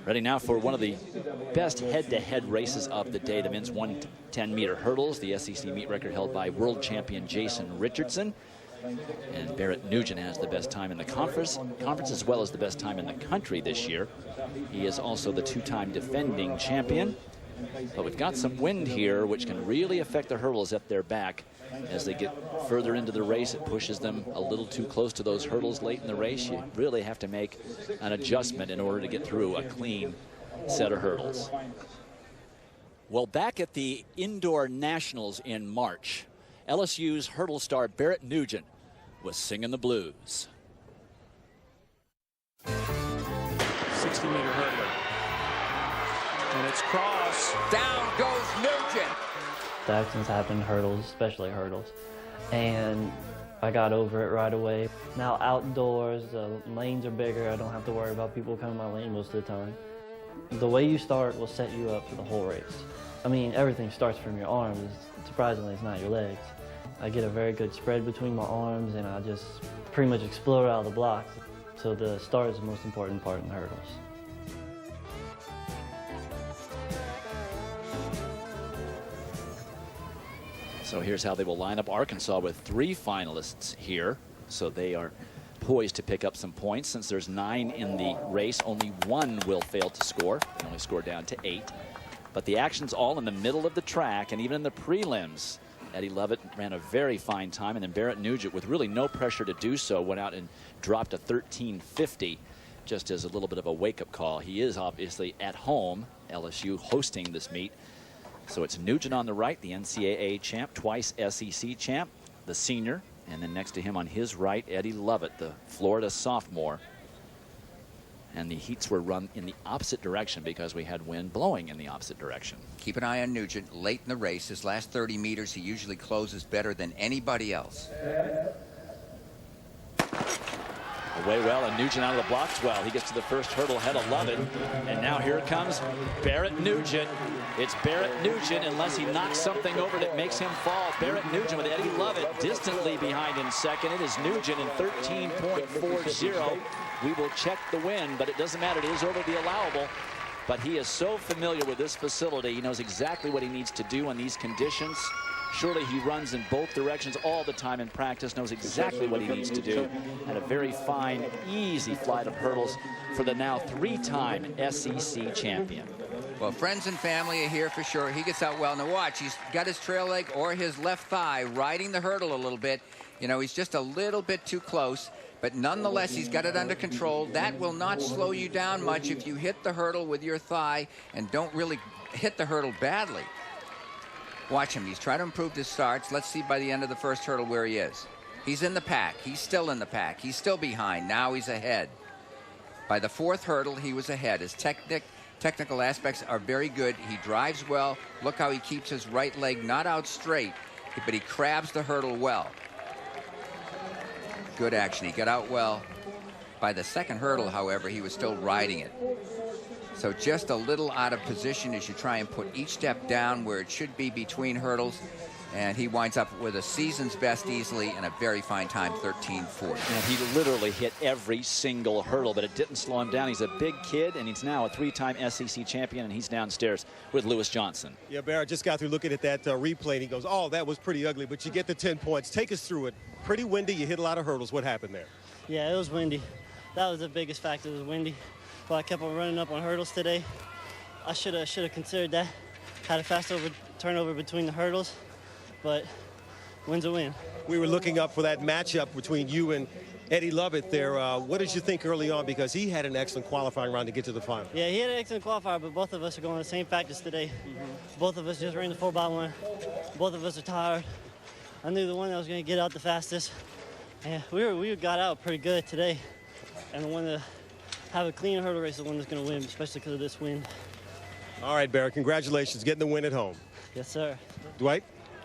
Ready now for one of the best head-to-head races of the day, the men's 110-meter hurdles, the SEC meet record held by world champion Jason Richardson. And Barrett Nugent has the best time in the conference as well as the best time in the country this year. He is also the two-time defending champion. But we've got some wind here, which can really affect the hurdles at their back. As they get further into the race, it pushes them a little too close to those hurdles late in the race. You really have to make an adjustment in order to get through a clean set of hurdles. Well, back at the Indoor Nationals in March, LSU's hurdle star Barrett Nugent was singing the blues. 60-meter hurdler. And it's cross. Down goes Nugent. The accidents happen in hurdles, especially hurdles. And I got over it right away. Now outdoors, the lanes are bigger. I don't have to worry about people coming my lane most of the time. The way you start will set you up for the whole race. I mean, everything starts from your arms. Surprisingly, it's not your legs. I get a very good spread between my arms, and I just pretty much explode out of the blocks. So the start is the most important part in the hurdles. So here's how they will line up. Arkansas with 3 finalists here. So they are poised to pick up some points. Since there's 9 in the race, only 1 will fail to score. They only score down to 8. But the action's all in the middle of the track, and even in the prelims, Eddie Lovett ran a very fine time, and then Barrett Nugent, with really no pressure to do so, went out and dropped a 13:50 just as a little bit of a wake-up call. He is obviously at home, LSU hosting this meet. So it's Nugent on the right, the NCAA champ, twice SEC champ, the senior, and then next to him on his right, Eddie Lovett, the Florida sophomore. And the heats were run in the opposite direction because we had wind blowing in the opposite direction. Keep an eye on Nugent late in the race. His last 30 meters, he usually closes better than anybody else. Away well, and Nugent out of the blocks well. He gets to the first hurdle ahead of Lovett. And now here comes Barrett Nugent. It's Barrett Nugent, unless he knocks something over that makes him fall. Barrett Nugent with Eddie Lovett distantly behind in second. It is Nugent in 13.40. We will check the wind, but it doesn't matter. It is over the allowable. But he is so familiar with this facility. He knows exactly what he needs to do in these conditions. Surely he runs in both directions all the time in practice, knows exactly what he needs to do. And a very fine, easy flight of hurdles for the now 3-time SEC champion. Well, friends and family are here for sure. He gets out well. Now watch, he's got his trail leg or his left thigh riding the hurdle a little bit. You know, he's just a little bit too close, but nonetheless, he's got it under control. That will not slow you down much if you hit the hurdle with your thigh and don't really hit the hurdle badly. Watch him. He's trying to improve his starts. Let's see by the end of the first hurdle where he is. He's in the pack. He's still in the pack. He's still behind. Now he's ahead. By the 4th hurdle, he was ahead. His technical aspects are very good. He drives well. Look how he keeps his right leg not out straight, but he crabs the hurdle well. Good action. He got out well. By the 2nd hurdle, however, he was still riding it. So just a little out of position as you try and put each step down where it should be between hurdles. And he winds up with a season's best easily and a very fine time, 13:40. And he literally hit every single hurdle, but it didn't slow him down. He's a big kid, and he's now a 3-time SEC champion, and he's downstairs with Lewis Johnson. Yeah, Barrett just got through looking at that replay, and he goes, oh, that was pretty ugly, but you get the 10 points. Take us through it. Pretty windy. You hit a lot of hurdles. What happened there? Yeah, it was windy. That was the biggest factor. It was windy. But I kept on running up on hurdles today. I should have considered that. Had a fast turnover between the hurdles, but win's a win. We were looking up for that matchup between you and Eddie Lovett there. What did you think early on? Because he had an excellent qualifying round to get to the final. Yeah, he had an excellent qualifier, but both of us are going the same practice today. Both of us just ran the 4x1. Both of us are tired. I knew the one that was going to get out the fastest. And we got out pretty good today. And the one to have a clean hurdle race is the one that's going to win, especially because of this wind. All right, Barrett, congratulations. Getting the win at home. Yes, sir. Dwight?